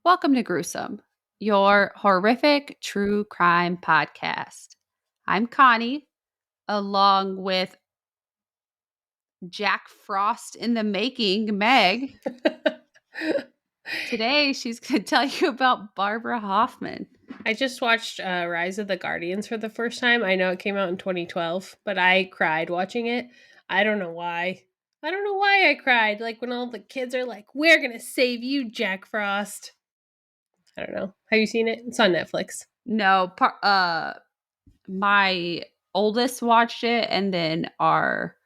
Welcome to Gruesome, your horrific true crime podcast. I'm Connie, along with Jack Frost in the making, Meg. Today, she's going to tell you about Barbara Hoffman. I just watched Rise of the Guardians for the first time. I know it came out in 2012, but I cried watching it. I don't know why. I don't know why I cried. Like when all the kids are like, "We're gonna save you, Jack Frost." I don't know. Have you seen it? It's on Netflix. No, my oldest watched it, and then our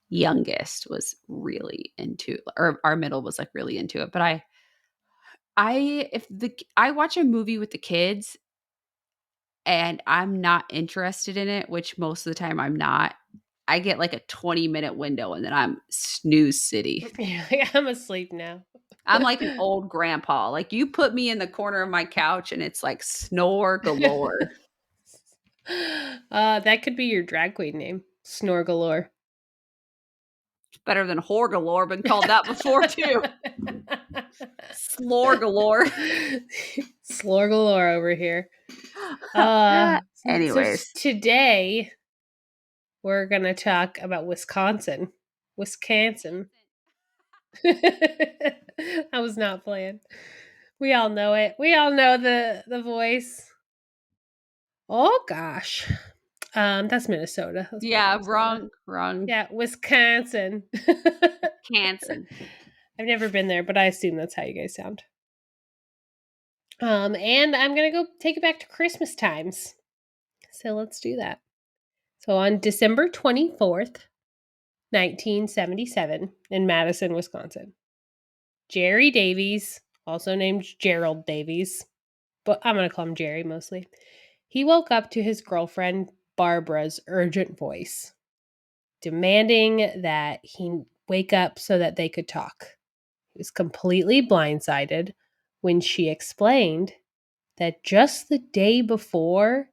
youngest was really into, or our middle was like really into it. But I watch a movie with the kids and I'm not interested in it, which most of the time I'm not, I get like a 20-minute window and then I'm snooze city. I'm asleep now. I'm like an old grandpa. Like you put me in the corner of my couch and it's like snore galore. That could be your drag queen name, Snore Galore. It's better than whore galore. Been called that before too. Slore galore. Slore galore over here. So Anyways, today we're gonna talk about Wisconsin. I was not playing. We all know it. We all know the voice. Oh gosh. That's Minnesota. That's yeah, Minnesota. wrong. Yeah, Wisconsin. Canson. I've never been there, but I assume that's how you guys sound. And I'm gonna go take it back to Christmas times. So let's do that. So on December 24th, 1977, in Madison, Wisconsin, Jerry Davies, also named Gerald Davies, but I'm going to call him Jerry mostly, he woke up to his girlfriend Barbara's urgent voice, demanding that he wake up so that they could talk. He was completely blindsided when she explained that just the day before,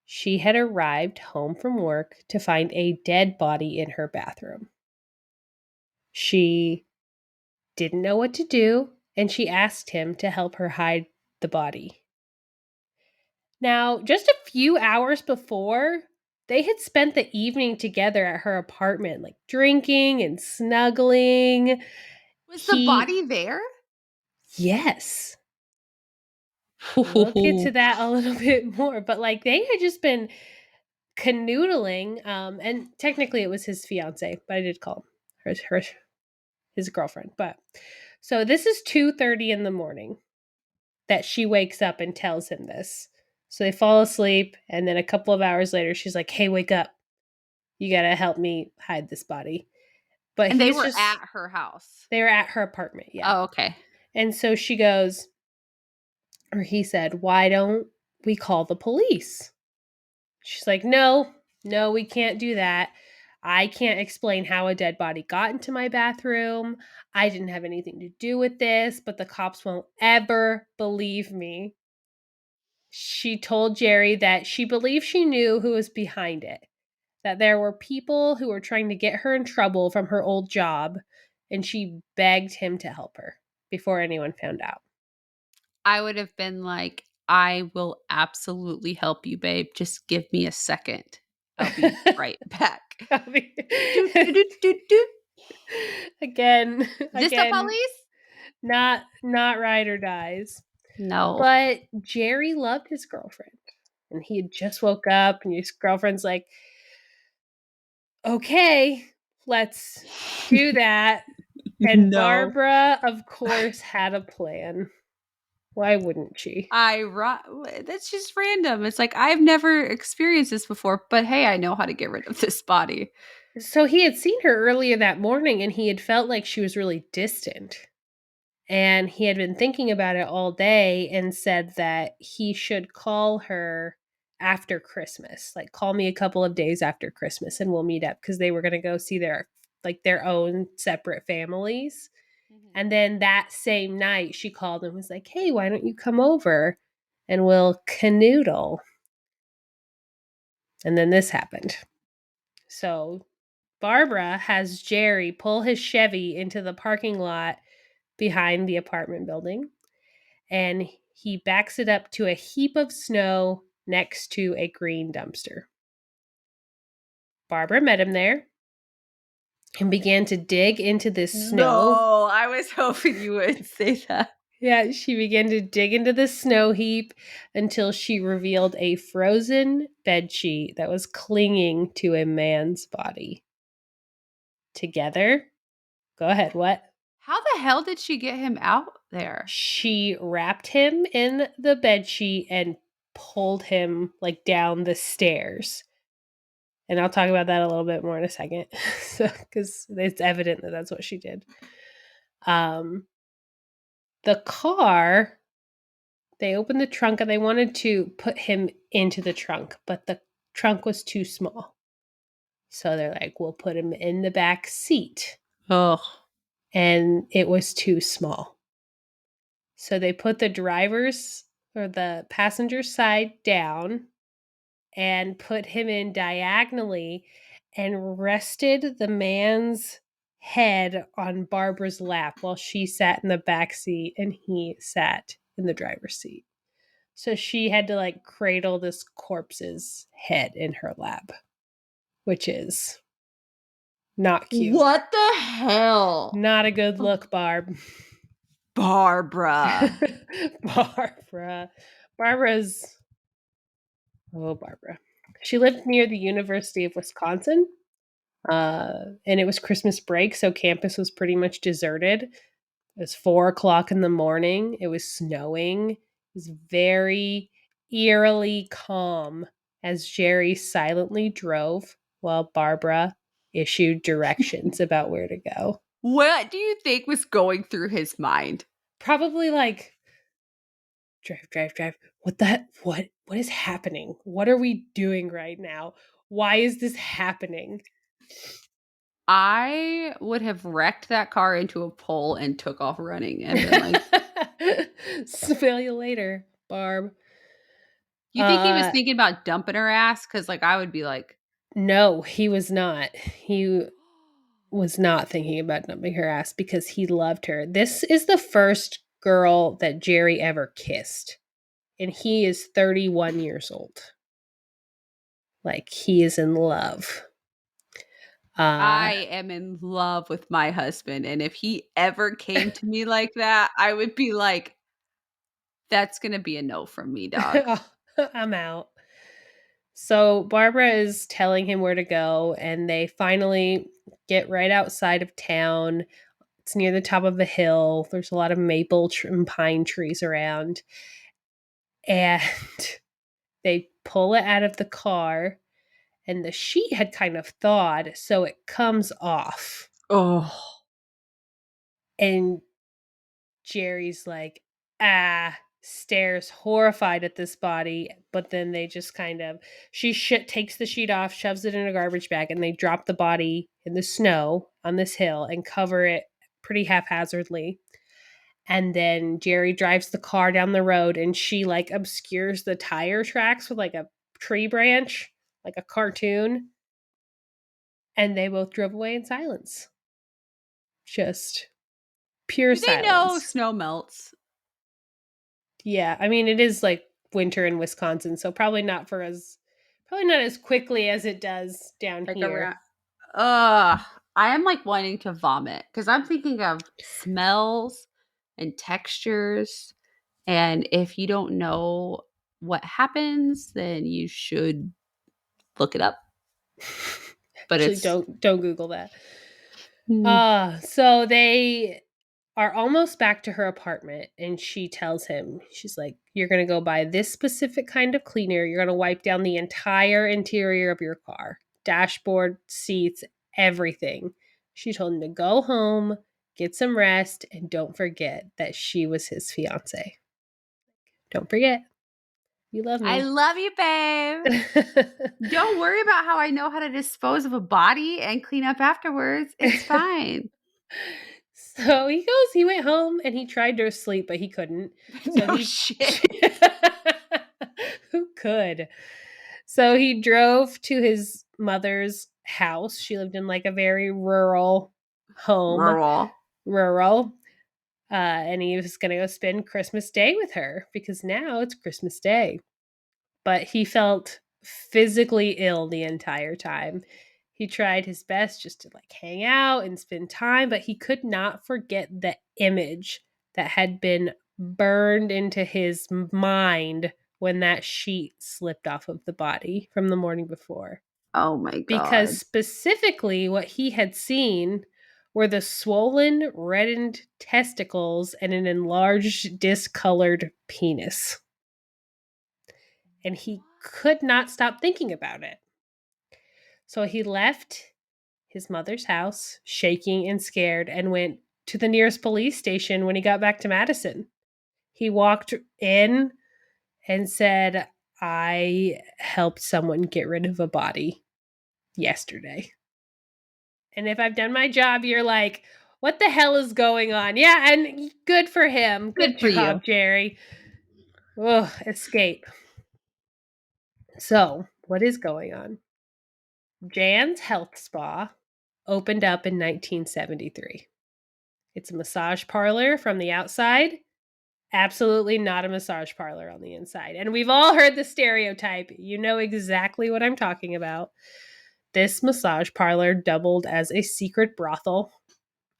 she had arrived home from work to find a dead body in her bathroom. She didn't know what to do, and she asked him to help her hide the body. Now, just a few hours before, they had spent the evening together at her apartment, like drinking and snuggling. Was the body there? Yes. We'll get to that a little bit more, but like they had just been canoodling, and technically it was his fiance, but I did call her his girlfriend. But so this is 2:30 in the morning that she wakes up and tells him this. So they fall asleep, and then a couple of hours later, she's like, "Hey, wake up! You gotta help me hide this body." But And they were at her house. They were at her apartment, yeah. Oh, okay. And so she goes, or he said, "Why don't we call the police?" She's like, "No, we can't do that. I can't explain how a dead body got into my bathroom. I didn't have anything to do with this, but the cops won't ever believe me." She told Jerry that she believed she knew who was behind it, that there were people who were trying to get her in trouble from her old job, and she begged him to help her before anyone found out. I would have been like, I will absolutely help you, babe. Just give me a second. I'll be right back. Doot, doot, doot, doot. Again, Is this the police? not ride or dies. No. But Jerry loved his girlfriend, and he had just woke up, and his girlfriend's like, "Okay, let's do that." And No. Barbara, of course, had a plan. Why wouldn't she? That's just random. It's like, I've never experienced this before, but hey, I know how to get rid of this body. So he had seen her earlier that morning, and he had felt like she was really distant. And he had been thinking about it all day and said that he should call her after Christmas. Like, call me a couple of days after Christmas and we'll meet up, because they were going to go see their own separate families. Mm-hmm. And then that same night she called and was like, "Hey, why don't you come over and we'll canoodle?" And then this happened. So Barbara has Jerry pull his Chevy into the parking lot behind the apartment building. and he backs it up to a heap of snow next to a green dumpster. Barbara met him there and began to dig into this snow. No, I was hoping you would say that. Yeah, she began to dig into the snow heap until she revealed a frozen bedsheet that was clinging to a man's body. Together, go ahead, what? How the hell did she get him out there? She wrapped him in the bedsheet and pulled him like down the stairs. And I'll talk about that a little bit more in a second. So, because it's evident that that's what she did. The car, they opened the trunk and they wanted to put him into the trunk, but the trunk was too small. So they're like, we'll put him in the back seat. Oh. And it was too small. So they put the driver's or the passenger side down and put him in diagonally and rested the man's head on Barbara's lap while she sat in the back seat and he sat in the driver's seat. So she had to like cradle this corpse's head in her lap, which is not cute. What the hell? Not a good look, Barb. Barbara. Barbara's. Oh, Barbara. She lived near the University of Wisconsin, and it was Christmas break, so campus was pretty much deserted. It was 4:00 in the morning. It was snowing. It was very eerily calm as Jerry silently drove while Barbara issued directions about where to go. What do you think was going through his mind? Probably like, drive. What is happening? What are we doing right now? Why is this happening? I would have wrecked that car into a pole and took off running and been like, Smell you later, Barb. you think he was thinking about dumping her ass? Because, like, I would be like, No, he was not. He was not thinking about dumping her ass because he loved her. This is the first girl that Jerry ever kissed, and he is 31 years old. Like, he is in love. I am in love with my husband. And if he ever came to me like that, I would be like, that's going to be a no from me, dog. I'm out. So Barbara is telling him where to go, and they finally get right outside of town. It's near the top of a hill. There's a lot of maple and pine trees around. And they pull it out of the car, and the sheet had kind of thawed, so it comes off. Oh. And Jerry's like, stares horrified at this body, but then they just kind of, takes the sheet off, shoves it in a garbage bag, and they drop the body in the snow on this hill and cover it pretty haphazardly. And then Jerry drives the car down the road, and she like obscures the tire tracks with like a tree branch, like a cartoon. And they both drove away in silence. Just pure Do they know silence. snow melts? Yeah, I mean it is like winter in Wisconsin, so probably not as quickly as it does down Like here. around. I am like wanting to vomit because I'm thinking of smells and textures. And if you don't know what happens, then you should look it up. But Actually, it's don't Google that. So they are almost back to her apartment, and she tells him, she's like, you're going to go buy this specific kind of cleaner. You're going to wipe down the entire interior of your car, dashboard, seats, everything. She told him to go home, get some rest, and don't forget that she was his fiance. Don't forget. You love me. I love you, babe. Don't worry about how I know how to dispose of a body and clean up afterwards. It's fine. So he went home and he tried to sleep, but he couldn't. So No shit. Who could? So he drove to his mother's house. She lived in like a very rural home. Rural. Rural. And he was going to go spend Christmas Day with her because now it's Christmas Day. But he felt physically ill the entire time. He tried his best just to like hang out and spend time, but he could not forget the image that had been burned into his mind when that sheet slipped off of the body from the morning before. Oh my Because god. specifically, what he had seen were the swollen, reddened testicles and an enlarged, discolored penis. And he could not stop thinking about it. So he left his mother's house, shaking and scared, and went to the nearest police station when he got back to Madison. He walked in and said, I helped someone get rid of a body yesterday. And if I've done my job, you're like, what the hell is going on? Yeah, and good for him. Good Good for you. job, Jerry. Oh, escape. So, what is going on? Jan's Health Spa opened up in 1973. It's a massage parlor from the outside, absolutely not a massage parlor on the inside. And we've all heard the stereotype. You know exactly what I'm talking about. This massage parlor doubled as a secret brothel.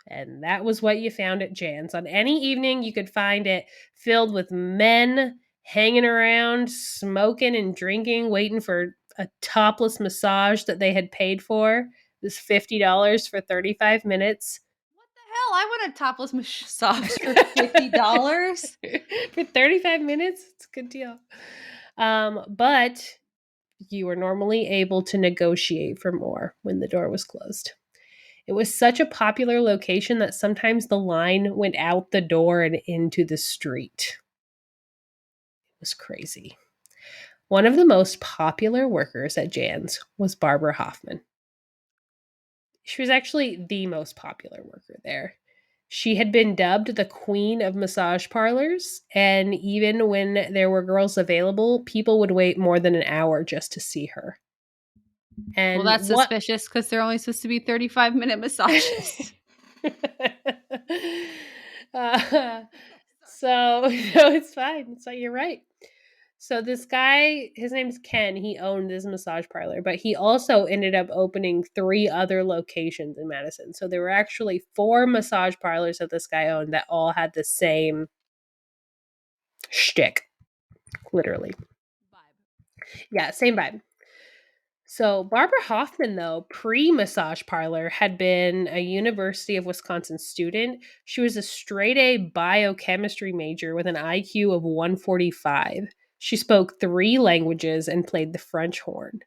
And that was what you found at Jan's. On any evening, you could find it filled with men hanging around, smoking and drinking, waiting for a topless massage that they had paid for. It was $50 for 35 minutes. What the hell? I want a topless massage for $50. For 35 minutes? It's a good deal. But you were normally able to negotiate for more when the door was closed. It was such a popular location that sometimes the line went out the door and into the street. It was crazy. One of the most popular workers at Jan's was Barbara Hoffman. She was actually the most popular worker there. She had been dubbed the queen of massage parlors, and even when there were girls available, people would wait more than an hour just to see her. Well, And that's what suspicious because they're only supposed to be 35-minute massages. uh, so no, it's fine. It's like you're right. So this guy, his name's Ken. He owned this massage parlor, but he also ended up opening 3 other locations in Madison. So there were actually 4 massage parlors that this guy owned that all had the same shtick, literally. Yeah, same vibe. So Barbara Hoffman, though, pre-massage parlor, had been a University of Wisconsin student. She was a straight A biochemistry major with an IQ of 145. She spoke 3 languages and played the French horn.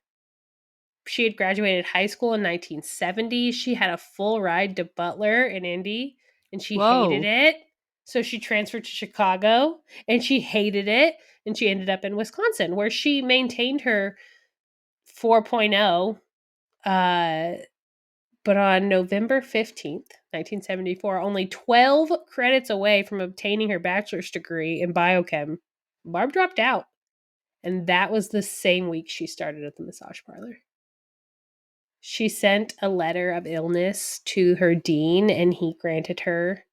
She had graduated high school in 1970. She had a full ride to Butler in Indy, and she hated Whoa. it. So she transferred to Chicago, and she hated it, and she ended up in Wisconsin, where she maintained her 4.0. But on November 15th, 1974, only 12 credits away from obtaining her bachelor's degree in biochem, Barb dropped out. And that was the same week she started at the massage parlor. She sent a letter of illness to her dean, and he granted her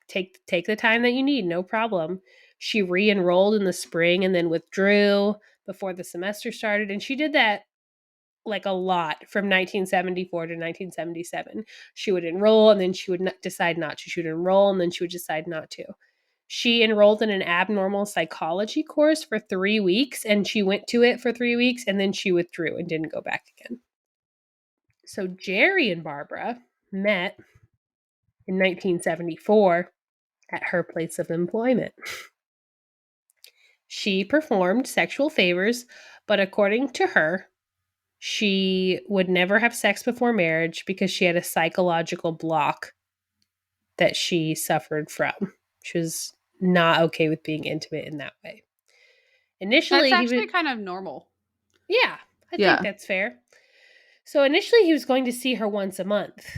take the time that you need, no problem. She re-enrolled in the spring and then withdrew before the semester started, and she did that like a lot from 1974 to 1977. She would enroll and then she would decide not to. She would enroll and then she would decide not to. She enrolled in an abnormal psychology course for 3 weeks, and she went to it for 3 weeks and then she withdrew and didn't go back again. So Jerry and Barbara met in 1974 at her place of employment. She performed sexual favors, but according to her, she would never have sex before marriage because she had a psychological block that she suffered from. She was not okay with being intimate in that way. That's Initially, he was, actually kind of normal. yeah, I think Yeah. that's fair. So initially, he was going to see her once a month.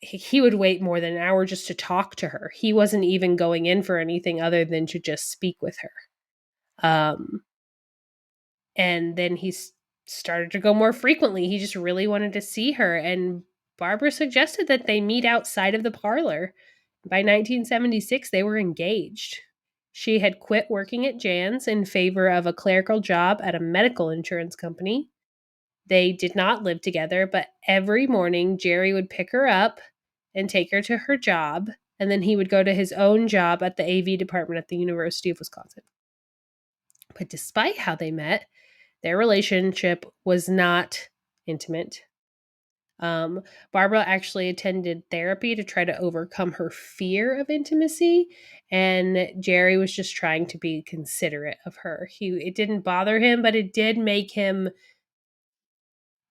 He would wait more than an hour just to talk to her. He wasn't even going in for anything other than to just speak with her. And then he started to go more frequently. He just really wanted to see her. And Barbara suggested that they meet outside of the parlor. By 1976, they were engaged. She had quit working at Jan's in favor of a clerical job at a medical insurance company. They did not live together, but every morning Jerry would pick her up and take her to her job, and then he would go to his own job at the AV department at the University of Wisconsin. But despite how they met, their relationship was not intimate. Barbara actually attended therapy to try to overcome her fear of intimacy, and Jerry was just trying to be considerate of her. It didn't bother him, but it did make him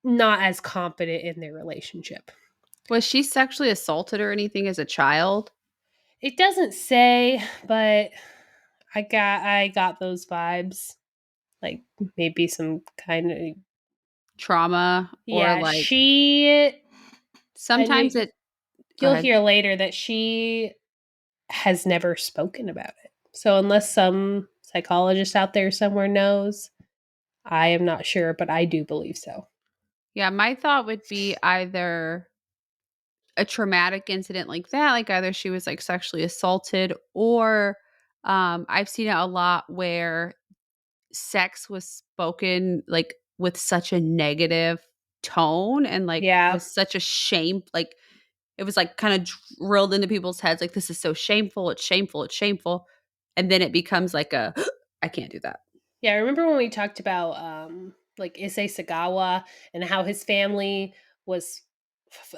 not as confident in their relationship. Was she sexually assaulted or anything as a child? It doesn't say, but I got those vibes. Like maybe some kind of Trauma or yeah, like she and sometimes it go you'll ahead. hear later that she has never spoken about it. So unless some psychologist out there somewhere knows, I am not sure, but I do believe so. Yeah, my thought would be either a traumatic incident like that, like either she was like sexually assaulted or I've seen it a lot where sex was spoken like with such a negative tone and like Yeah. was such a shame, like it was like kind of drilled into people's heads like this is so shameful, it's shameful, it's shameful. And then it becomes like a I can't do that. Yeah, I remember when we talked about like Issei Sagawa and how his family was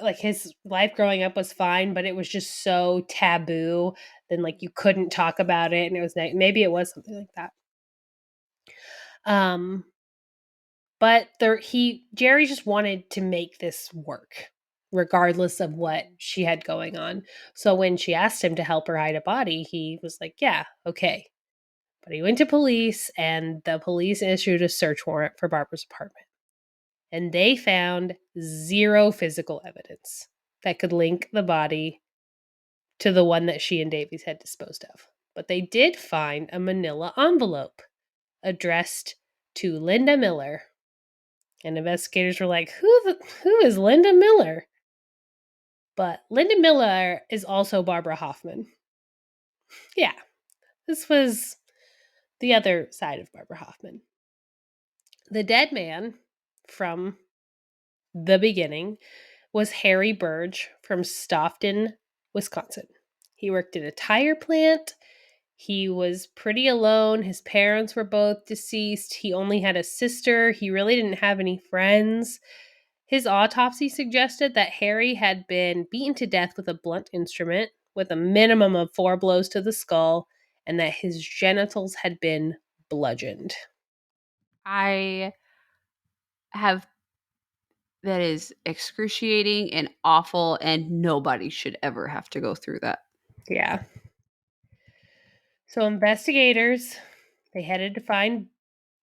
like his life growing up was fine, but it was just so taboo. Then like you couldn't talk about it, and it was maybe it was something like that. Um, but Jerry just wanted to make this work, regardless of what she had going on. So when she asked him to help her hide a body, he was like, "Yeah, okay." But he went to police, and the police issued a search warrant for Barbara's apartment. And they found zero physical evidence that could link the body to the one that she and Davies had disposed of. But they did find a manila envelope addressed to Linda Miller. And investigators were like, who is Linda Miller? But Linda Miller is also Barbara Hoffman. Yeah, this was the other side of Barbara Hoffman. The dead man from the beginning was Harry Burge from Stoughton, Wisconsin. He worked at a tire plant. He was pretty alone. His parents were both deceased. He only had a sister. He really didn't have any friends. His autopsy suggested that Harry had been beaten to death with a blunt instrument with a minimum of 4 blows to the skull and that his genitals had been bludgeoned. I have that is excruciating and awful and nobody should ever have to go through that. Yeah. So investigators, they headed to find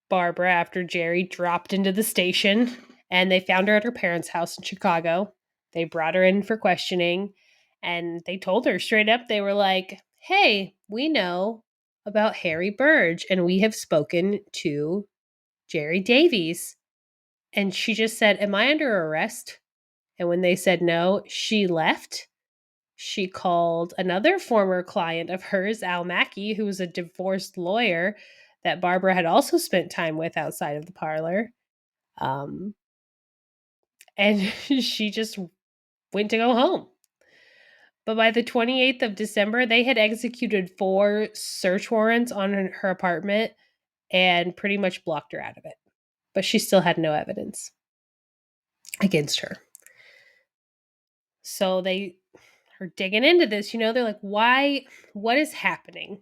Barbara after Jerry dropped into the station, and they found her at her parents' house in Chicago. They brought her in for questioning, and they told her straight up, they were like, "Hey, we know about Harry Burge, and we have spoken to Jerry Davies." And she just said, "Am I under arrest?" And when they said no, she left. She called another former client of hers, Al Mackey, who was a divorced lawyer that Barbara had also spent time with outside of the parlor. Um, and she just went to go home. But by the 28th of December, they had executed 4 search warrants on her apartment and pretty much blocked her out of it. But she still had no evidence against her. So they are digging into this. They're like, why? What is happening?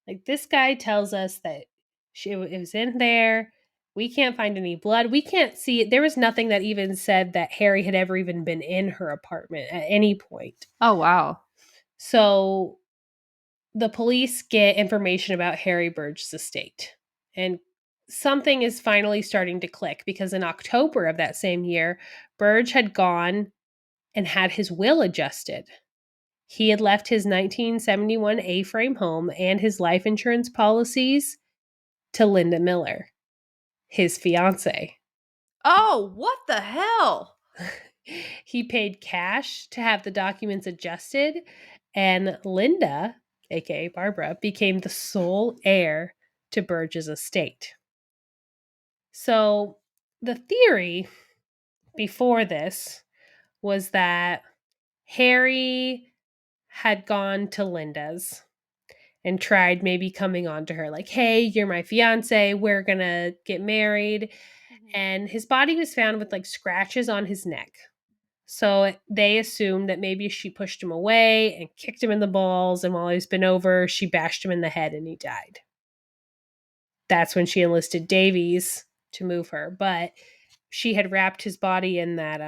Like, this guy tells us that it was in there. We can't find any blood. We can't see it. There was nothing that even said that Harry had ever even been in her apartment at any point. Oh wow. So the police get information about Harry Burge's estate. And something is finally starting to click because in October of that same year, Burge had gone and had his will adjusted. He had left his 1971 A-frame home and his life insurance policies to Linda Miller, his fiance. Oh, what the hell? He paid cash to have the documents adjusted, And Linda, aka Barbara, became the sole heir to Burge's estate. So the theory before this was that Harry had gone to Linda's and tried maybe coming on to her, like, hey, you're my fiance, we're gonna get married. Mhm. And his body was found with like scratches on his neck. So they assumed that maybe she pushed him away and kicked him in the balls, and while he's been over, she bashed him in the head and he died. That's when she enlisted Davies to move her. But she had wrapped his body in that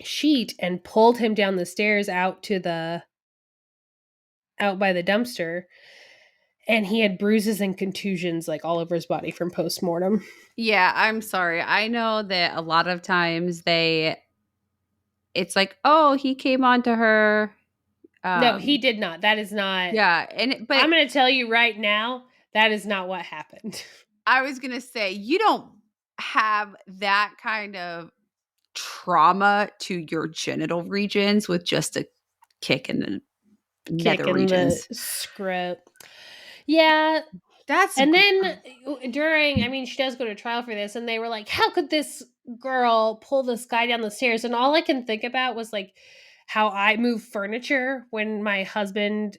sheet and pulled him down the stairs out by the dumpster, and he had bruises and contusions like all over his body from postmortem. Yeah, I'm sorry. I know that a lot of times it's like, "Oh, he came on to her." No, he Um, did not. That is not. yeah, but I'm going to tell you right now, that is not what happened. I was gonna say, you don't have that kind of trauma to your genital regions with just a kick in the Kick nether in the regions. scrot. Yeah. That's And then during, I mean, she does go to trial for this, and they were like, how could this girl pull this guy down the stairs? And all I can think about was like how I move furniture when my husband,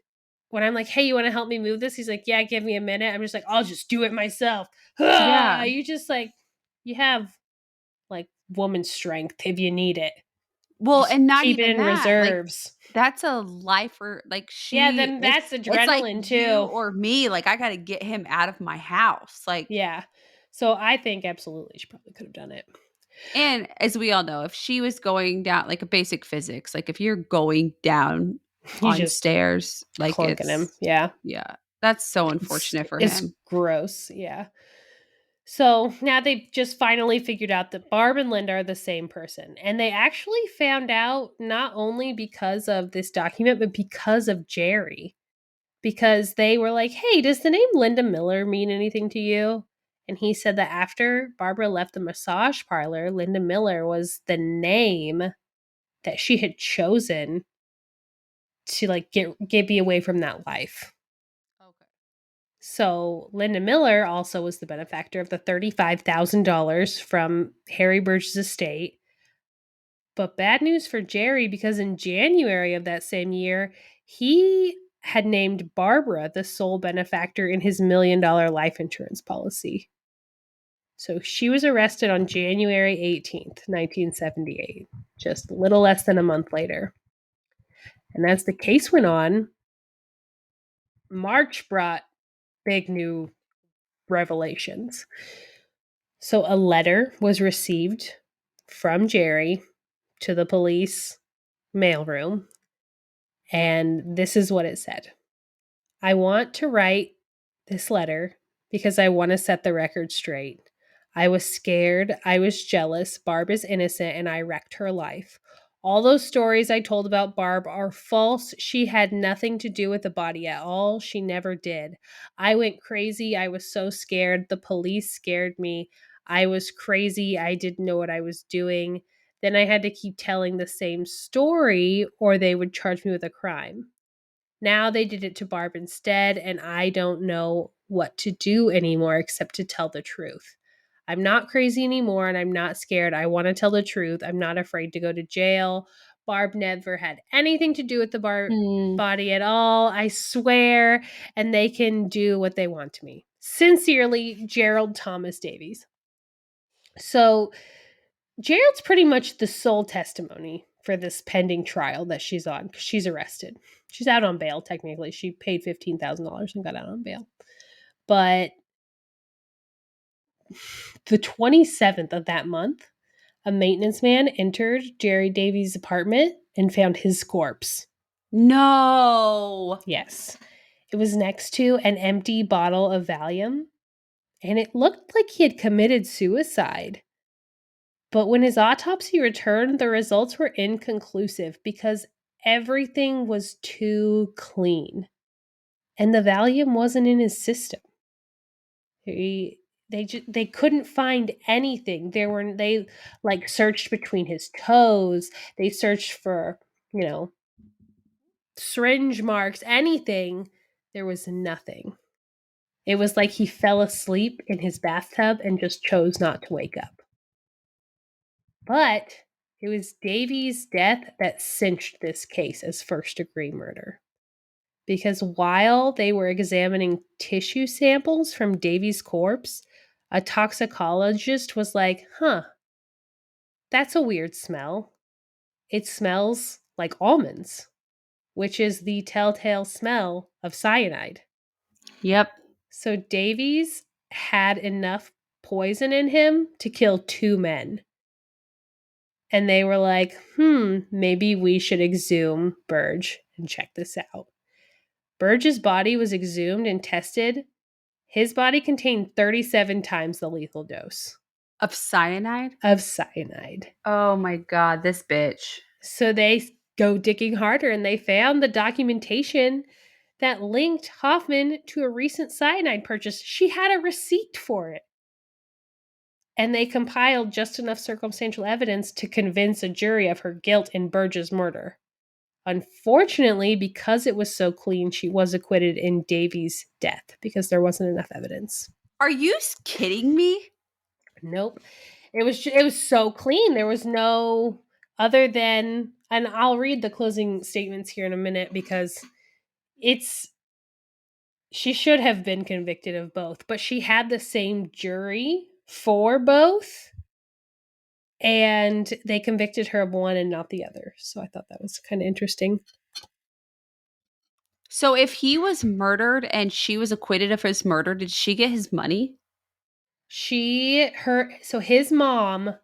when I'm like, hey, you want to help me move this? He's like, yeah, give me a minute. I'm just like, I'll just do it myself. yeah. You just like, you have like woman strength if you need it. Well, Just and not keep it even in that, like, reserves. that's a lifer like, Yeah, she then that's it's like adrenaline you too. or me, like, I gotta get him out of my house, like, Yeah. So I think absolutely she probably could have done it. and as we all know, if she was going down like, a basic physics, like, if you're going down You on just stairs, like, clunking him. it's Yeah. yeah, that's so It's, unfortunate for it's him. gross. Yeah. So now they've just finally figured out that Barb and Linda are the same person. And they actually found out not only because of this document, but because of Jerry. Because they were like, hey, does the name Linda Miller mean anything to you? And he said that after Barbara left the massage parlor, Linda Miller was the name that she had chosen to like get be away from that life. Okay. So Linda Miller also was the benefactor of the $35,000 from Harry Burge's estate. But bad news for Jerry, because in January of that same year, he had named Barbara the sole benefactor in his $1 million life insurance policy. So she was arrested on January 18th, 1978, just a little less than a month later. And as the case went on, March brought big new revelations. So a letter was received from Jerry to the police mailroom, and this is what it said. I want to write this letter because I want to set the record straight. I was scared. I was jealous. Barb is innocent and I wrecked her life. All those stories I told about Barb are false. She had nothing to do with the body at all. She never did. I went crazy. I was so scared. The police scared me. I was crazy. I didn't know what I was doing. Then I had to keep telling the same story or they would charge me with a crime. Now they did it to Barb instead, and I don't know what to do anymore except to tell the truth. I'm not crazy anymore and I'm not scared. I want to tell the truth. I'm not afraid to go to jail. Barb never had anything to do with the Mm. body at all. I swear. And they can do what they want to me. Sincerely, Gerald Thomas Davies. So Gerald's pretty much the sole testimony for this pending trial that she's on because she's arrested. She's out on bail, technically. She paid $15,000 and got out on bail. But the 27th of that month, a maintenance man entered Jerry Davies' apartment and found his corpse. No. Yes. It was next to an empty bottle of Valium, and it looked like he had committed suicide. But when his autopsy returned, the results were inconclusive because everything was too clean and the Valium wasn't in his system. They couldn't find anything. They like searched between his toes. They searched for, you know, syringe marks, anything. There was nothing. It was like he fell asleep in his bathtub and just chose not to wake up. But it was Davies' death that cinched this case as first-degree murder. Because while they were examining tissue samples from Davies' corpse, a toxicologist was like, that's a weird smell. It smells like almonds, which is the telltale smell of cyanide. Yep. So Davies had enough poison in him to kill 2 men. And they were like, maybe we should exhume Burge and check this out. Burge's body was exhumed and tested. His body contained 37 times the lethal dose Of cyanide? of cyanide. Oh my God, this bitch. So they go digging harder and they found the documentation that linked Hoffman to a recent cyanide purchase. She had a receipt for it. And they compiled just enough circumstantial evidence to convince a jury of her guilt in Burge's murder. Unfortunately, because it was so clean, she was acquitted in Davies' death because there wasn't enough evidence. Are you kidding me? Nope. It was so clean. There was no other than, and I'll read the closing statements here in a minute because she should have been convicted of both, but she had the same jury for both. And they convicted her of one and not the other. So I thought that was kind of interesting. So if he was murdered and she was acquitted of his murder, did she get his money? So his mom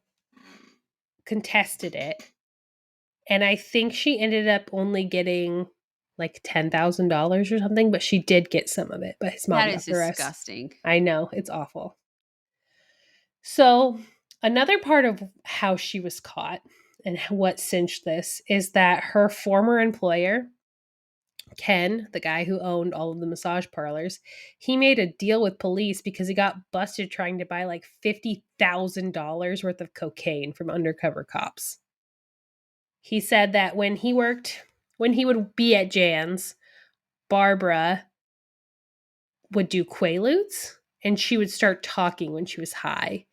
contested it. And I think she ended up only getting like $10,000 or something, but she did get some of it. But his mom That is got the rest. disgusting. I know, it's awful. So another part of how she was caught and what cinched this is that her former employer, Ken, the guy who owned all of the massage parlors, he made a deal with police because he got busted trying to buy like $50,000 worth of cocaine from undercover cops. He said that when he would be at Jan's, Barbara would do quaaludes and she would start talking when she was high.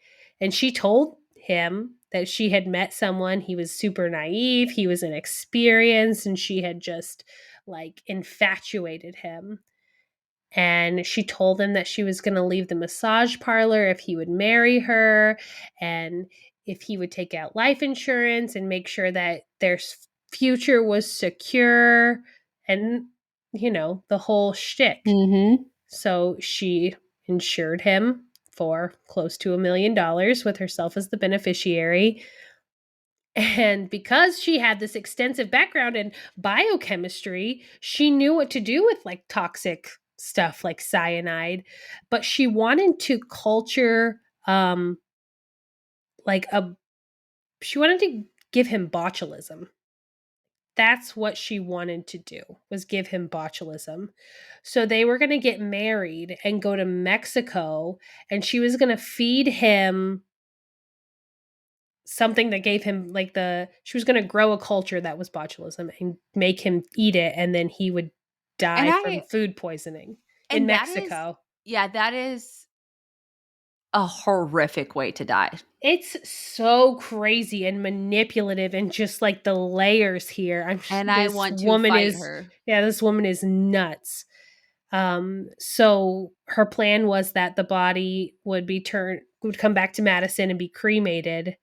And she told him that she had met someone, he was super naive, he was inexperienced, and she had just like infatuated him. And she told him that she was going to leave the massage parlor if he would marry her and if he would take out life insurance and make sure that their future was secure and, the whole shtick. Mm-hmm. So she insured him for close to $1 million with herself as the beneficiary. And because she had this extensive background in biochemistry, she knew what to do with like toxic stuff like cyanide, but she wanted to culture she wanted to give him botulism. That's what she wanted to do, was give him botulism. So they were going to get married and go to Mexico, and she was going to feed him something that gave him she was going to grow a culture that was botulism and make him eat it, and then he would die from food poisoning in Mexico. That is a horrific way to die. It's so crazy and manipulative, and just like the layers here. I want to fight her. Yeah, this woman is nuts. So her plan was that the body would come back to Madison and be cremated,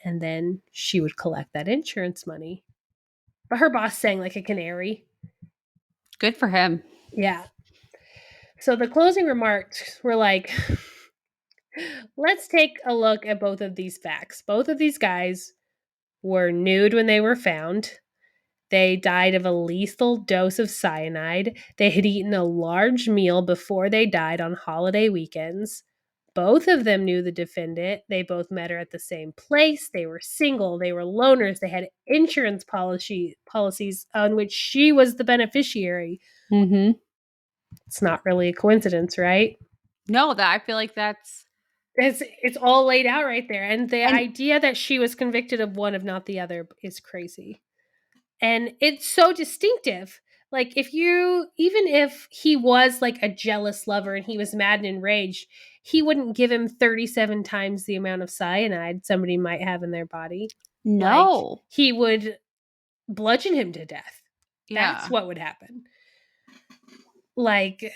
and then she would collect that insurance money. But her boss sang like a canary. Good for him. Yeah. So the closing remarks were like, let's take a look at both of these facts. Both of these guys were nude when they were found. They died of a lethal dose of cyanide. They had eaten a large meal before they died on holiday weekends. Both of them knew the defendant. They both met her at the same place. They were single. They were loners. They had insurance policies on which she was the beneficiary. Mm-hmm. It's not really a coincidence, right? No, I feel like it's all laid out right there. And the idea that she was convicted of one of not the other is crazy. And it's so distinctive Like, even if he was like a jealous lover and he was mad and enraged, he wouldn't give him 37 times the amount of cyanide somebody might have in their body. Like, No. he would bludgeon him to death. That's Yeah. what would happen. Like,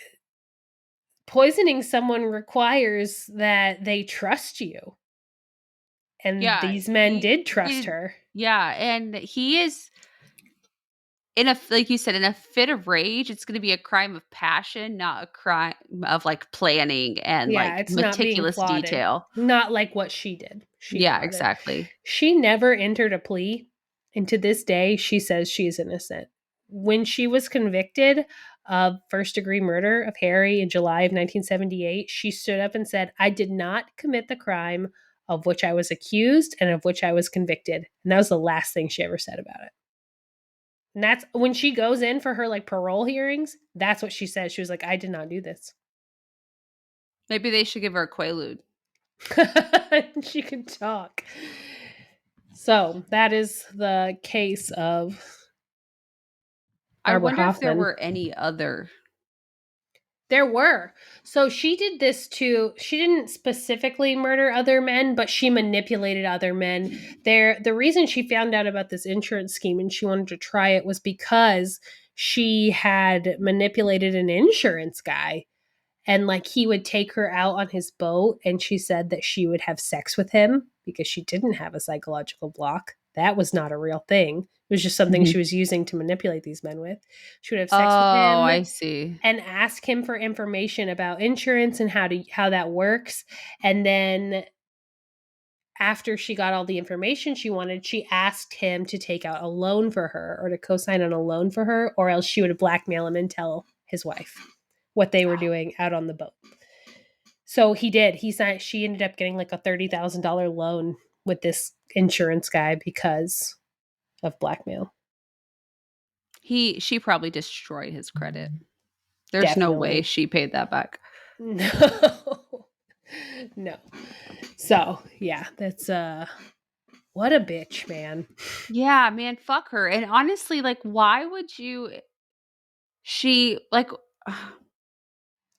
poisoning someone requires that they trust you. And Yeah. these men did trust He her. yeah, and he is in a like you said, in a fit of rage. It's going to be a crime of passion, not a crime of like planning and Yeah, like it's not being meticulous plotted. detail. Not like what she did. She Yeah, plotted. exactly. She never entered a plea. And to this day, she says she is innocent. When she was convicted of first degree murder of Harry in July of 1978, she stood up and said, I did not commit the crime of which I was accused and of which I was convicted. And that was the last thing she ever said about it. And that's when she goes in for her like parole hearings. That's what she says. She was like, I did not do this. Maybe they should give her a Quaalude. She can talk. So that is the case of I Barbara wonder if there Hoffman. were any other. There were. So she did this too. She didn't specifically murder other men, but she manipulated other men. The reason she found out about this insurance scheme and she wanted to try it was because she had manipulated an insurance guy, and like he would take her out on his boat, and she said that she would have sex with him because she didn't have a psychological block. That was not a real thing. It was just something Mhm. she was using to manipulate these men with. She would have sex with Oh, him I see. and ask him for information about insurance and how that works. And then after she got all the information she wanted, she asked him to take out a loan for her or to co-sign on a loan for her, or else she would blackmail him and tell his wife what they were doing out on the boat. So he did. She ended up getting like a $30,000 loan with this insurance guy because of blackmail. She probably destroyed his credit. There's no way Definitely. she paid that back. No. No. So, yeah, that's what a bitch, man. Yeah, man, fuck her. And honestly, like, why would you? She like,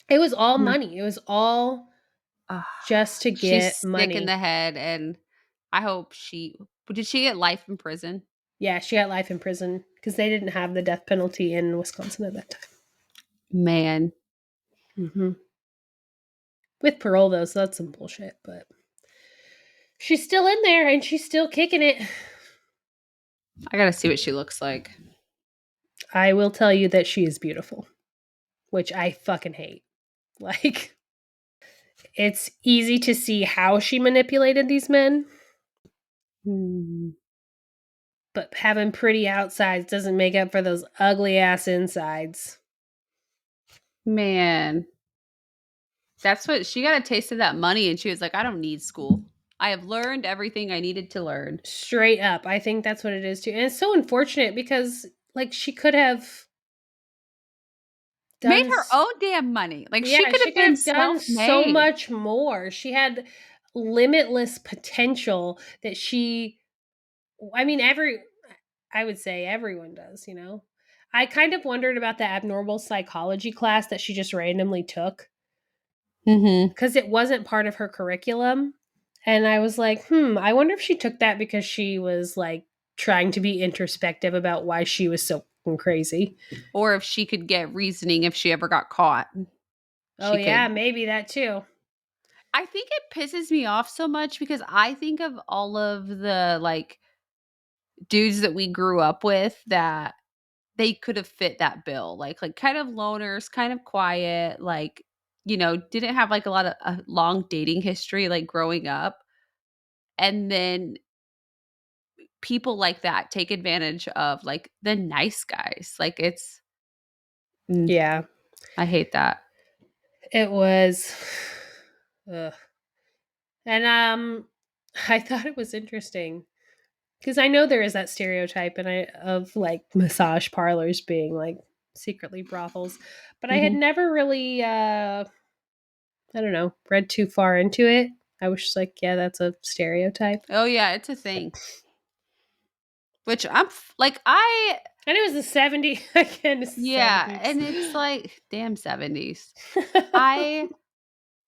It was all money. It was all uh, just to she's get sick in the money. head, and I hope she did. She get life in prison? Yeah, she got life in prison because they didn't have the death penalty in Wisconsin at that time. Man, Mm-hmm. With parole, though, so that's some bullshit. But she's still in there and she's still kicking it. I gotta see what she looks like. I will tell you that she is beautiful, which I fucking hate. Like, it's easy to see how she manipulated these men, Hmm. but having pretty outsides doesn't make up for those ugly ass insides. Man, that's what she got a taste of that money, and she was like, "I don't need school. I have learned everything I needed to learn." Straight up. I think that's what it is too. And it's so unfortunate because like she could have Made done her own damn money. Like she yeah, could she have could been have done so self-made. much more. She had limitless potential that she I mean I would say everyone does, you know. I kind of wondered about the abnormal psychology class that she just randomly took Mm-hmm. because it wasn't part of her curriculum. And I was like, I wonder if she took that because she was like trying to be introspective about why she was so fucking crazy. Or if she could get reasoning if she ever got caught, Oh, she yeah, could. maybe that too. I think it pisses me off so much because I think of all of the like dudes that we grew up with that they could have fit that bill. Like kind of loners, kind of quiet, like didn't have like a lot of a long dating history like growing up. And then people like that take advantage of like the nice guys. Like mm, Yeah, I hate that. it was. Ugh. And I thought it was interesting because I know there is that stereotype of like massage parlors being like secretly brothels, but I had Mhm. never really I don't know, read too far into it. I was just like, yeah, that's a stereotype. Oh yeah, it's a thing. Which I'm like I And it was the 70s. Again, it's the Yeah, 70s. and it's like, damn 70s. I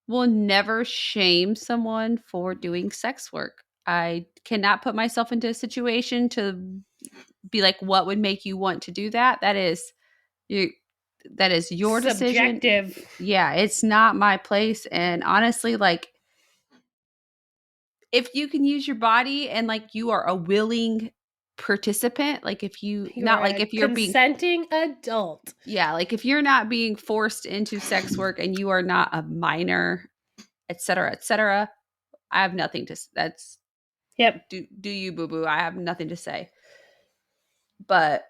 will never shame someone for doing sex work. I cannot put myself into a situation to be like, what would make you want to do that? You that is your decision. Subjective. Yeah, it's not my place. And honestly, like, if you can use your body and like you are a willing participant, like if you You are not like a if you're being consenting adult. yeah, like if you're not being forced into sex work and you are not a minor, et cetera, I have nothing to that's Yep. do you boo boo. I have nothing to say. But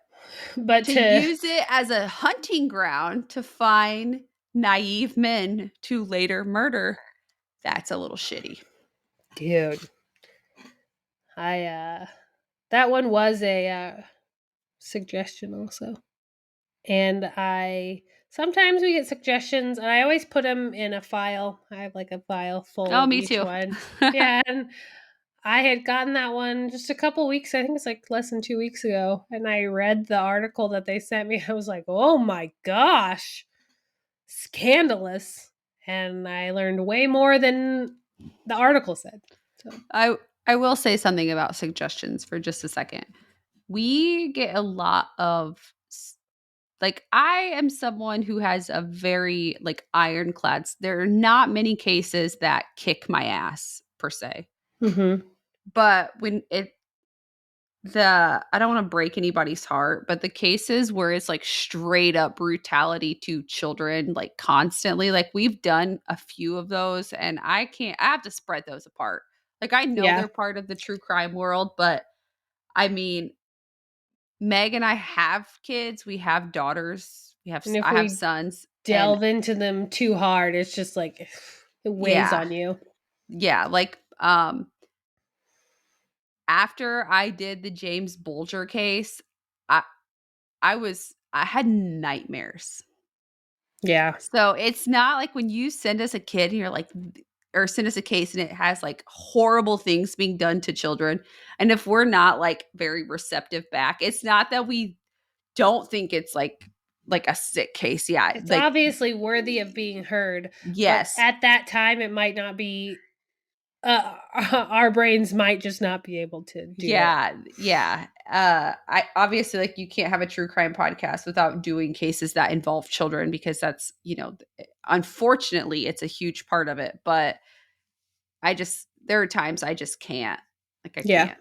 But to to, use it as a hunting ground to find naive men to later murder, that's a little shitty. dude, that one was a suggestion also. And I sometimes we get suggestions, and I always put them in a file. I have like a file full Oh, of me each too. one. Yeah, and I had gotten that one just a couple weeks. I think it's like less than 2 weeks ago, and I read the article that they sent me. I was like, "Oh my gosh, scandalous!" And I learned way more than the article said. So, I will say something about suggestions for just a second. We get a lot of like I am someone who has a very like ironclad. There are not many cases that kick my ass per se. mm-hmm. But when it I don't want to break anybody's heart, but the cases where it's like straight up brutality to children, like constantly, like we've done a few of those and I have to spread those apart. Like I know Yeah, they're part of the true crime world, but I mean, Meg and I have kids, we have daughters, and if I have we sons, and delve into them too hard, it's just like it weighs yeah, on you. yeah, like after I did the James Bulger case, I I had nightmares. Yeah. So it's not like when you send us a kid and you're like, or send us a case and it has like horrible things being done to children. And if we're not like very receptive back, it's not that we don't think it's like a sick case. Yeah. It's Like, obviously worthy of being heard, but yes. at that time, it might not be. Our brains might just not be able to do it. Yeah. Yeah. I obviously like you can't have a true crime podcast without doing cases that involve children because that's, unfortunately it's a huge part of it. But there are times I just can't. Like I Yeah, can't.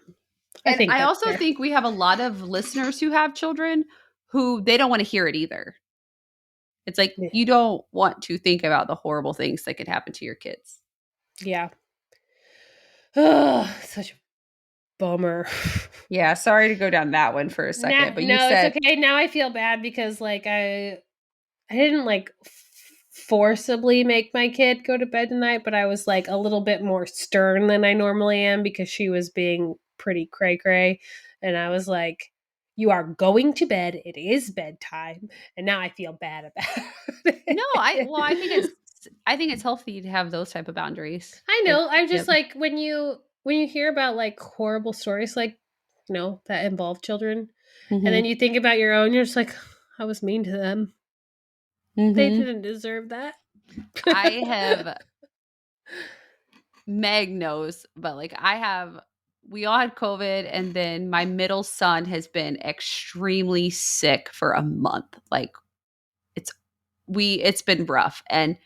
I And think I that's also fair. think we have a lot of listeners who have children who they don't want to hear it either. It's like Yeah. you don't want to think about the horrible things that could happen to your kids. Yeah. Oh, such a bummer. Yeah, sorry to go down that one for a second, but you No, it's said okay. Now I feel bad because like I didn't like forcibly make my kid go to bed tonight, but I was like a little bit more stern than I normally am because she was being pretty cray cray. And I was like, "You are going to bed. It is bedtime." And now I feel bad about no, I think it. it's healthy to have those type of boundaries. I Like, know. I'm yep. just like when you hear about like horrible stories like that involve children, and then Mhm. you think about your own, you're just like, I was mean to them. They Mhm. didn't deserve that. I have Meg knows, but like we all had COVID and then my middle son has been extremely sick for a month. Like it's it's been rough and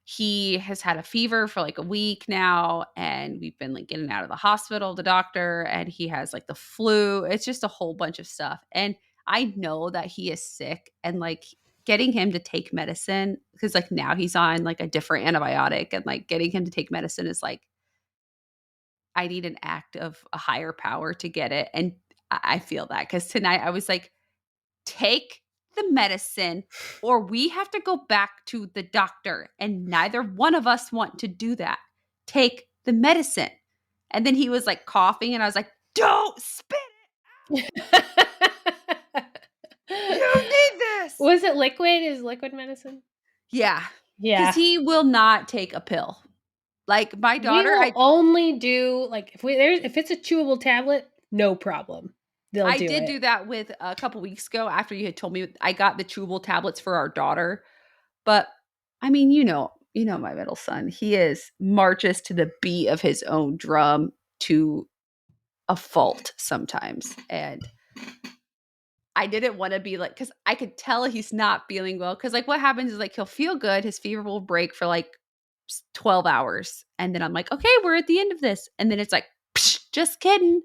he has had a fever for like a week now and we've been like getting out of the hospital, the doctor, and he has like the flu. It's just a whole bunch of stuff. And I know that he is sick and like getting him to take medicine because like now he's on like a different antibiotic and like getting him to take medicine is like I need an act of a higher power to get it. And I feel that because tonight I was like, take the medicine or we have to go back to the doctor. And neither one of us want to do that. Take the medicine. And then he was like coughing, and I was like, don't spit it. You need this. Was it liquid? Is liquid medicine? Yeah. Because Yeah. he will not take a pill. Like my We daughter, will only do like if it's a chewable tablet, no problem. they'll I do did it. do that with a couple weeks ago after you had told me I got the chewable tablets for our daughter. But I mean, my middle son. He is marches to the beat of his own drum to a fault sometimes. And I didn't want to be like, because I could tell he's not feeling well. Because like what happens is like he'll feel good, his fever will break for like 12 hours. And then I'm like, okay, we're at the end of this. And then it's like, psh, just kidding.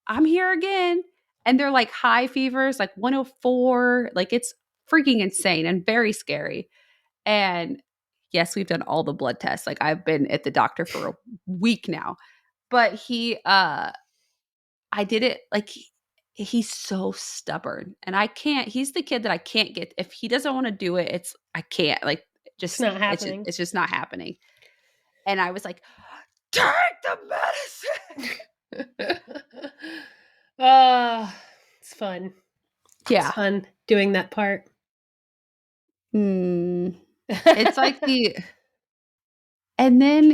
I'm here again. And they're like high fevers, like 104. Like it's freaking insane and very scary. And yes, we've done all the blood tests. Like I've been at the doctor for a week now. But I did it like he's so stubborn. And I can't, he's the kid that I can't get. If he doesn't want to do it, I can't. Like It's not it's happening. it's just not happening. And I was like, take the medicine. It's fun. It's Yeah. fun doing that part. It's like and then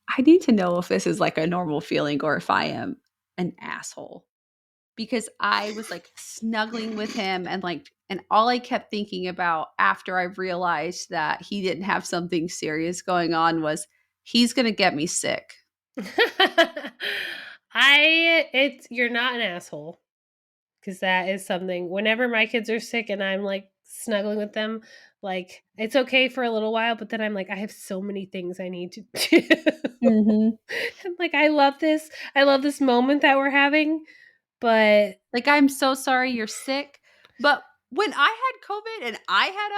I need to know if this is like a normal feeling or if I am an asshole. Because I was like snuggling with him and all I kept thinking about after I realized that he didn't have something serious going on was he's going to get me sick. You're not an asshole, because that is something. Whenever my kids are sick and I'm like snuggling with them, like it's okay for a little while, but then I'm like, I have so many things I need to do. Mhm. And like I love this moment that we're having, but Like, I'm so sorry you're sick. But when I had COVID and I had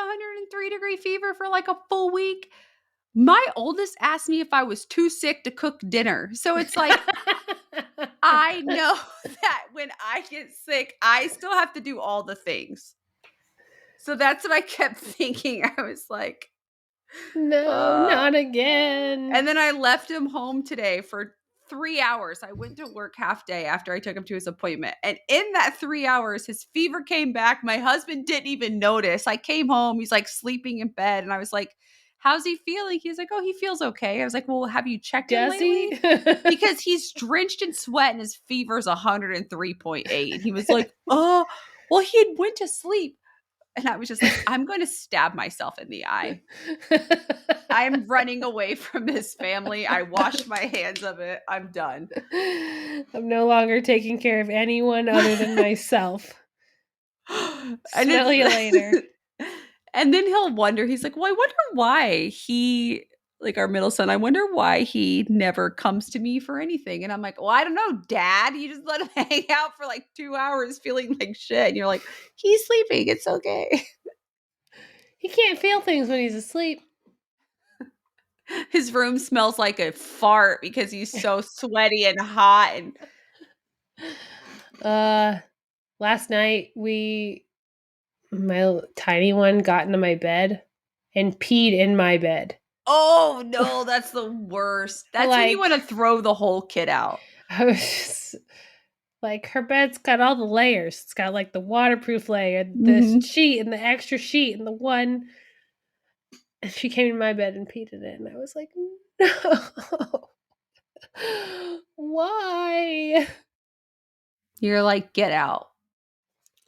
103-degree fever for like a full week, my oldest asked me if I was too sick to cook dinner. So it's like, I know that when I get sick, I still have to do all the things. So that's what I kept thinking. I was like, no, uh, not again. and then I left him home today for 3 hours. I went to work half day after I took him to his appointment. And in that 3 hours, his fever came back. My husband didn't even notice. I came home. He's like sleeping in bed. And I was like, how's he feeling? He's like, oh, he feels okay. I was like, well, have you checked him Does lately? he? Because he's drenched in sweat and his fever's 103.8. And he was like, oh, well, he had went to sleep. And I was just like, I'm going to stab myself in the eye. I'm running away from this family. I washed my hands of it. I'm done. I'm no longer taking care of anyone other than myself. And Smell you later. and then he'll wonder, he's like, well, I wonder why he, like our middle son, I wonder why he never comes to me for anything. And I'm like, well, I don't know, Dad. You just let him hang out for like 2 hours feeling like shit. And you're like, he's sleeping. It's okay. He can't feel things when he's asleep. His room smells like a fart because he's so sweaty and hot. And Last night my tiny one got into my bed and peed in my bed. oh no, that's the worst. That's when you Like, want to throw the whole kid out. I was just, like, her bed's got all the layers. It's got like the waterproof layer, the Mhm. sheet, and the extra sheet, and the one. And she came in my bed and peed in it, and I was like, no. Why? You're like, get out.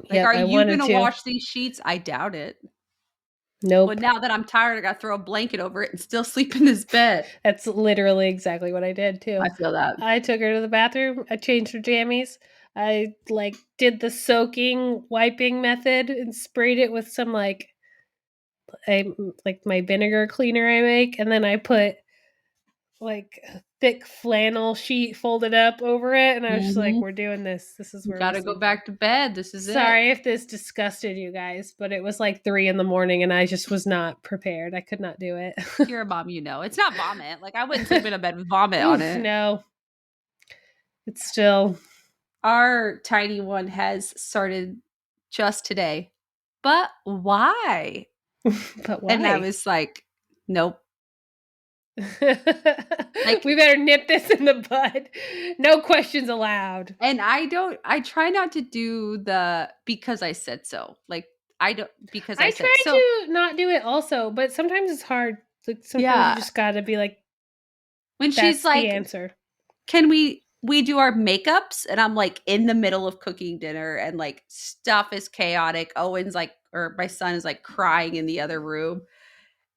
Like, Yep, are I you wanted gonna to. wash these sheets? I doubt it. Well, Nope. now that I'm tired, I gotta throw a blanket over it and still sleep in this bed. That's literally exactly what I did too. I feel that. I took her to the bathroom. I changed her jammies. I like did the soaking wiping method and sprayed it with some like my vinegar cleaner I make, and then I put like a thick flannel sheet folded up over it, and I was just like, Mhm. "We're doing this. This is You where we're gotta go sleeping." back to bed. This is it. Sorry if this disgusted you guys, but it was like 3 a.m. and I just was not prepared. I could not do it. You're a mom, you know. It's not vomit. Like, I wouldn't sleep in a bed with vomit on Oof, it. no. It's still. Our tiny one has started just today. But why? But And I why? was like, nope. We Like, better nip this in the bud. No questions allowed. and I try not to do the because I said so. Like, I don't because I I said try so. to not do it also, but sometimes it's hard. Like sometimes you Yeah. just gotta be like, When she's that's the like, answer. can we we do our makeups, and I'm like in the middle of cooking dinner, and like stuff is chaotic. Owen's like, or my son is like crying in the other room.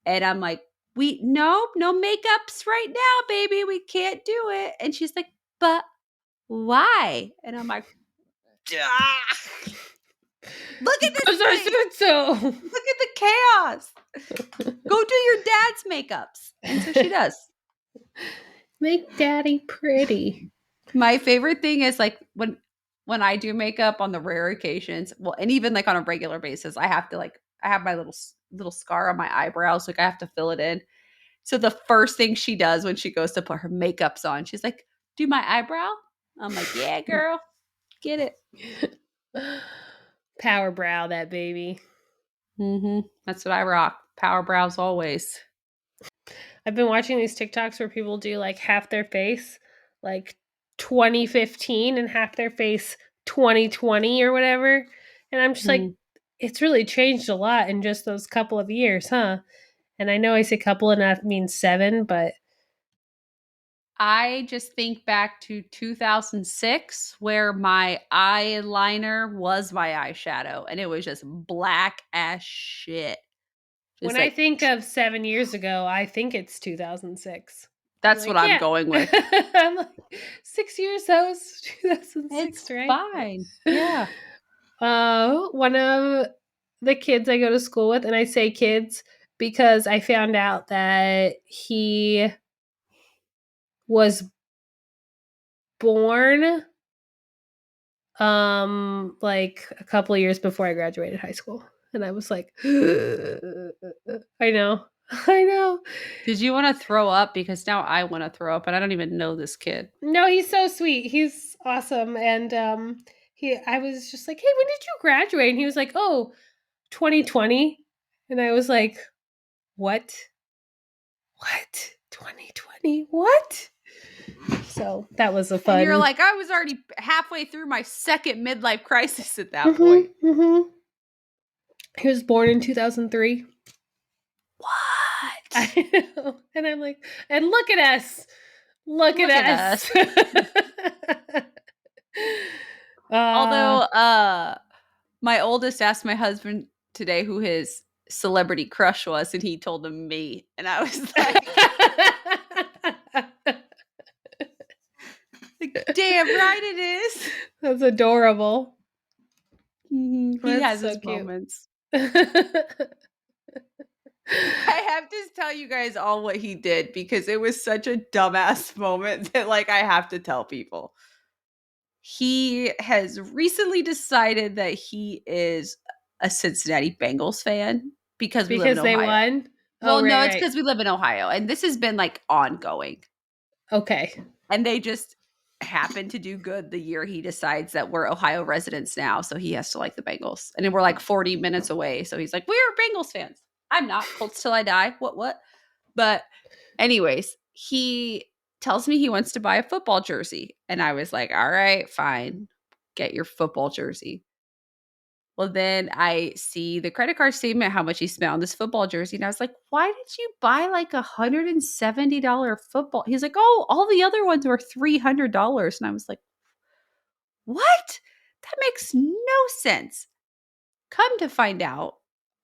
And I'm like, we no makeups right now, baby. We can't do it. And she's like, but why? And I'm like, ah, look at this Because I place. said so. Look at the chaos. Go do your dad's makeups. And so she does. Make daddy pretty. My favorite thing is like when I do makeup on the rare occasions, well, and even like on a regular basis, I have to like I have my little scar on my eyebrows, like I have to fill it in. So the first thing she does when she goes to put her makeups on, she's like, "Do my eyebrow?" I'm like, "Yeah, girl, get it." Power brow, that baby. That's what I rock. Power brows always. I've been watching these TikToks where people do like half their face, like 2015, and half their face 2020 or whatever. And I'm just like, Mhm. it's really changed a lot in just those couple of years, huh? And I know I say couple and that means 7, but I just think back to 2006 where my eyeliner was my eyeshadow and it was just black as shit. when Just I like think of 7 years ago, I think it's 2006. I'm that's what like, I'm yeah. going with. I'm like, 6 years, that was It's 2006, right? fine. Yeah. One of the kids I go to school with, and I say kids because I found out that he was born like a couple of years before I graduated high school. And I was like, I know. I know. Did you want to throw up? Because now I want to throw up and I don't even know this kid. No, he's so sweet. He's awesome. And I was just like, "Hey, when did you graduate?" And he was like, "Oh, 2020." And I was like, "What? What? 2020? What?" So, that was a And you're fun. like, I was already halfway through my second midlife crisis at that Mhm. point. Mhm. He was born in 2003. What? I know. And I'm like, "And look at us. Look at Look at us. us." uh Although my oldest asked my husband today who his celebrity crush was, and he told him me. And I was like damn right it is. That's adorable. He That's has so his cute. moments. I have to tell you guys all what he did because it was such a dumbass moment that like I have to tell people. He has recently decided that he is a Cincinnati Bengals fan because we live in Because they Ohio. won? Oh, Well, no, right, it's right. because we live in Ohio, and this has been like ongoing. Okay. And they just happen to do good the year he decides that we're Ohio residents now, so he has to like the Bengals. And then we're like 40 minutes away, so he's like, "We're Bengals fans." I'm not. Colts till I die. What? But anyways, he tells me he wants to buy a football jersey, and I was like, "All right, fine. Get your football jersey." Well, then I see the credit card statement, how much he spent on this football jersey. And I was like, why did you buy like $170 football? He's like, oh, all the other ones were $300. And I was like, what? That makes no sense. Come to find out,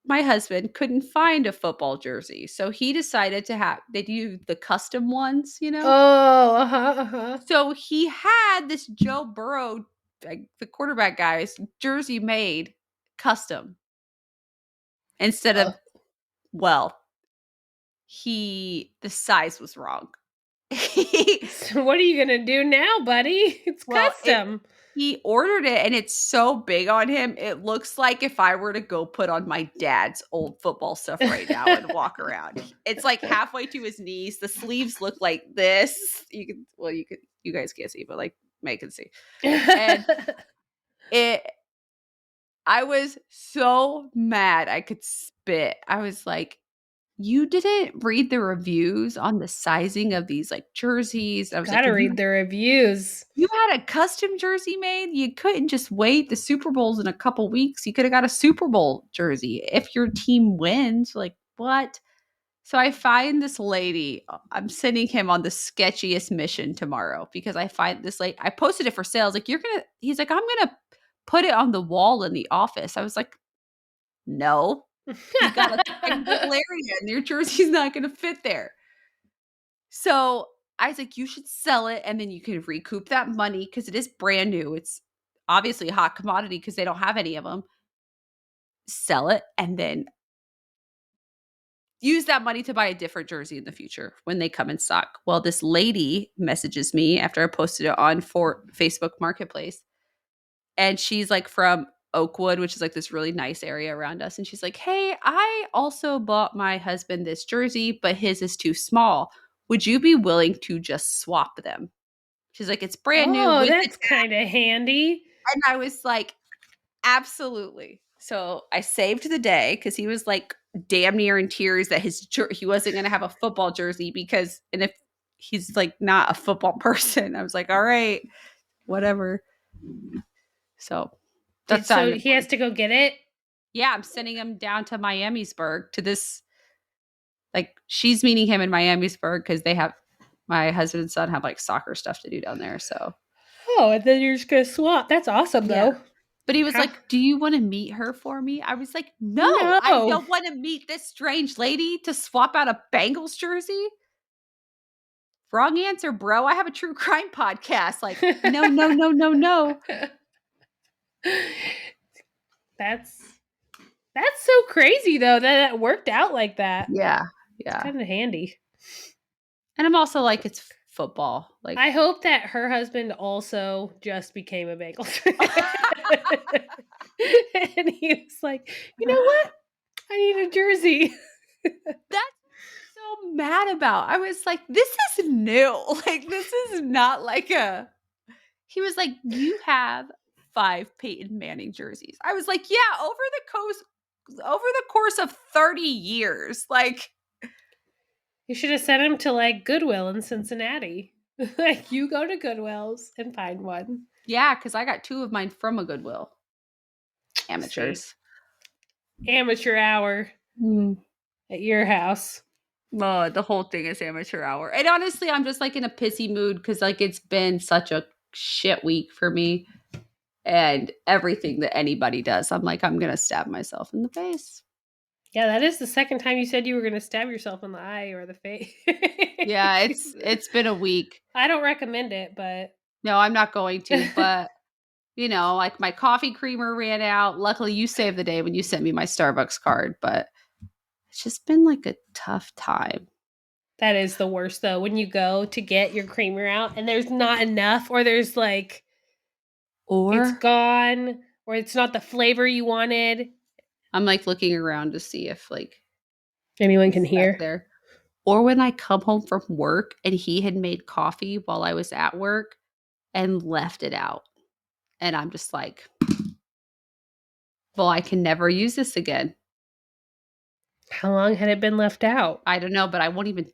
my husband couldn't find a football jersey. So he decided to have, they do the custom ones, you know? Oh, uh-huh. So he had this Joe Burrow, like the quarterback guy's jersey made custom instead of, Oh. well, the size was wrong. He So what are you gonna do now, buddy? It's well, it custom. he ordered it and it's so big on him. It looks like if I were to go put on my dad's old football stuff right now and walk around. It's like halfway to his knees. The sleeves look like this. You guys can't see, but like Meg can see. And it I was so mad I could spit. I was like, you didn't read the reviews on the sizing of these like jerseys. I was like, Gotta read the reviews. you had a custom jersey made, you couldn't just wait. The Super Bowl's in a couple weeks. You could have got a Super Bowl jersey if your team wins. Like, what? So I find this lady. I'm sending him on the sketchiest mission tomorrow because I find this lady. I posted it for sales. Like, you're gonna. He's like, I'm gonna put it on the wall in the office. I was like, no, you got a tiny little area, and your jersey's not gonna fit there. So I was like, you should sell it, and then you can recoup that money because it is brand new. It's obviously a hot commodity because they don't have any of them. Sell it, and then use that money to buy a different jersey in the future when they come in stock. Well, this lady messages me after I posted it on for Facebook Marketplace. And she's like from Oakwood, which is like this really nice area around us. And she's like, hey, I also bought my husband this jersey, but his is too small. Would you be willing to just swap them? She's like, it's brand new Oh, with it. that's kind of handy. And I was like, absolutely. So I saved the day because he was like damn near in tears that he wasn't going to have a football jersey because, and if he's like not a football person, I was like, all right, whatever. So that's So done. he has to go get it? Yeah, I'm sending him down to Miamisburg to this. Like, she's meeting him in Miamisburg because they have my husband and son have like soccer stuff to do down there. So, Oh, and then you're just going to swap. That's awesome, yeah. though. But he was How? like, do you want to meet her for me? I was like, no, I No. don't want to meet this strange lady to swap out a Bengals jersey. Wrong answer, bro. I have a true crime podcast. Like, no, no, no, no, no. That's so crazy, though, that it worked out like that. Yeah. It's Yeah. kind of handy. And I'm also like, it's football. Like, I hope that her husband also just became a Bengals fan. And he was like, you know what? I need a jersey. that's so mad about. I was like, this is new. Like, this is not like a. He was like, you have 5 Peyton Manning jerseys. I was like, yeah, over the course of 30 years. Like, You should have sent him to like Goodwill in Cincinnati. Like, you go to Goodwill's and find one. yeah, because I got 2 of mine from a Goodwill. Amateurs. See? Amateur hour at your house. The whole thing is amateur hour. And honestly, I'm just like in a pissy mood because like it's been such a shit week for me. And everything that anybody does, I'm like, I'm gonna stab myself in the face. Yeah, that is the second time you said you were going to stab yourself in the eye or the face. Yeah, it's been a week. I don't recommend it, but No, I'm not going to, but you know, like my coffee creamer ran out. Luckily, you saved the day when you sent me my Starbucks card, but it's just been like a tough time. that is the worst though. When you go to get your creamer out and there's not enough, or there's like it's Or gone, or it's not the flavor you wanted. I'm like looking around to see if like Anyone can it's back hear. there. Or when I come home from work and he had made coffee while I was at work and left it out. And I'm just like, well, I can never use this again. How long had it been left out? I don't know, but I won't even,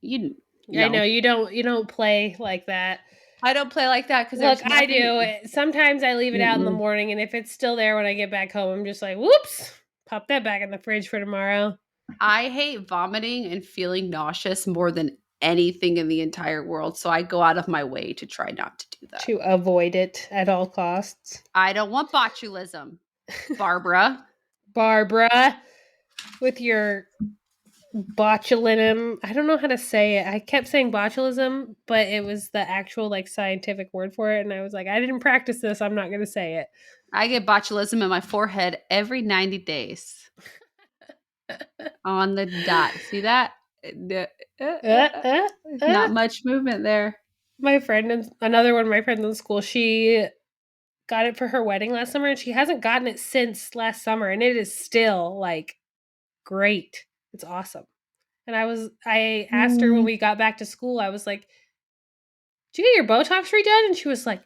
you I know know. you don't play like that. I don't play like that because Look, there's I nothing. do. Sometimes I leave it out in the Mm-mm. morning, and if it's still there when I get back home, I'm just like, whoops, pop that back in the fridge for tomorrow. I hate vomiting and feeling nauseous more than anything in the entire world. So I go out of my way to try not to do that. To avoid it at all costs. I don't want botulism, Barbara. Barbara, with your botulinum. I don't know how to say it. I kept saying botulism, but it was the actual like scientific word for it. And I was like, I didn't practice this. I'm not going to say it. I get botulism in my forehead every 90 days. On the dot. See that? Not much movement there. My friend, and another one of my friends in school, she got it for her wedding last summer, and she hasn't gotten it since last summer, and it is still like great. It's awesome. And I asked her when we got back to school, I was like, did you get your Botox redone? And she was like,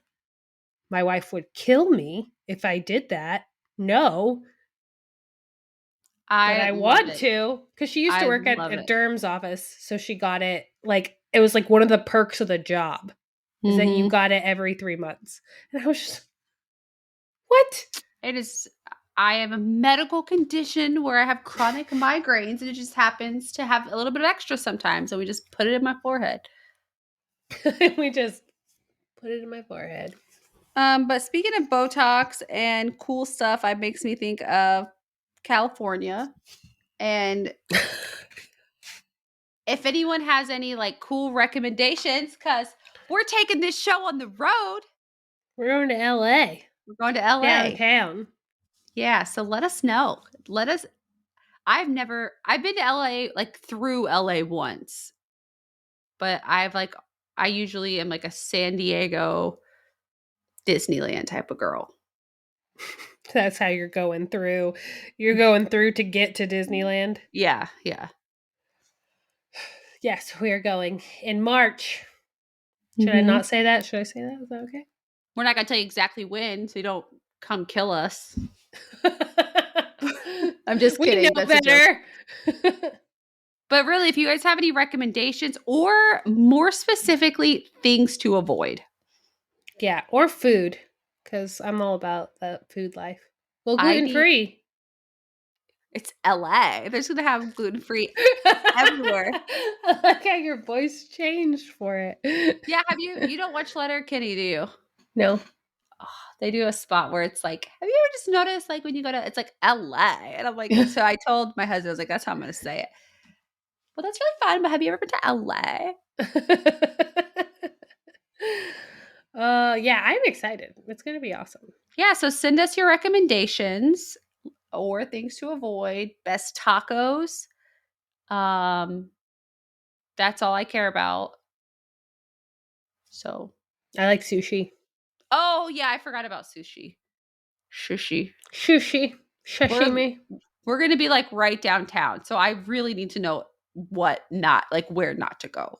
my wife would kill me if I did that. No. But I want to, because she used to work at a derm's office. So she got it, like, it was like one of the perks of the job is that you got it every 3 months. And I was just, what? It is. I have a medical condition where I have chronic migraines, and it just happens to have a little bit of extra sometimes, and we just put it in my forehead. We just put it in my forehead. But speaking of Botox and cool stuff, it makes me think of California. And if anyone has any like cool recommendations, because we're taking this show on the road. We're going to LA. We're going to LA. Downtown. Yeah, so let us know. I've been to LA like through LA once. But I usually am like a San Diego Disneyland type of girl. That's how you're going through. You're going through to get to Disneyland. Yeah, yeah. Yes, we are going in March. Should I not say that? Should I say that? Is that okay? We're not gonna tell you exactly when, so you don't come kill us. I'm just We kidding. know That's better. But really, if you guys have any recommendations or more specifically, things to avoid. Yeah, or food, because I'm all about that food life. Well, I gluten need free. It's LA. They're just gonna have gluten free everywhere. I like how your voice changed for it. Yeah, you don't watch Letterkenny, do you? No. Oh, they do a spot where it's like, have you ever just noticed like when you go to it's like LA? And I'm like, so I told my husband, I was like, that's how I'm gonna say it. Well, that's really fun, but have you ever been to LA? Yeah, I'm excited. It's gonna be awesome. Yeah, so send us your recommendations or things to avoid, best tacos. Um, that's all I care about. So, I like sushi. oh yeah, I forgot about sushi. Sushi. Sashimi. We're gonna be like right downtown, so I really need to know where not to go.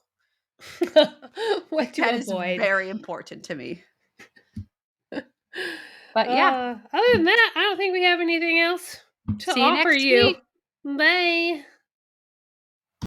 What to That is avoid. very important to me. But yeah, Other than that, I don't think we have anything else to see you offer next you. week. Bye.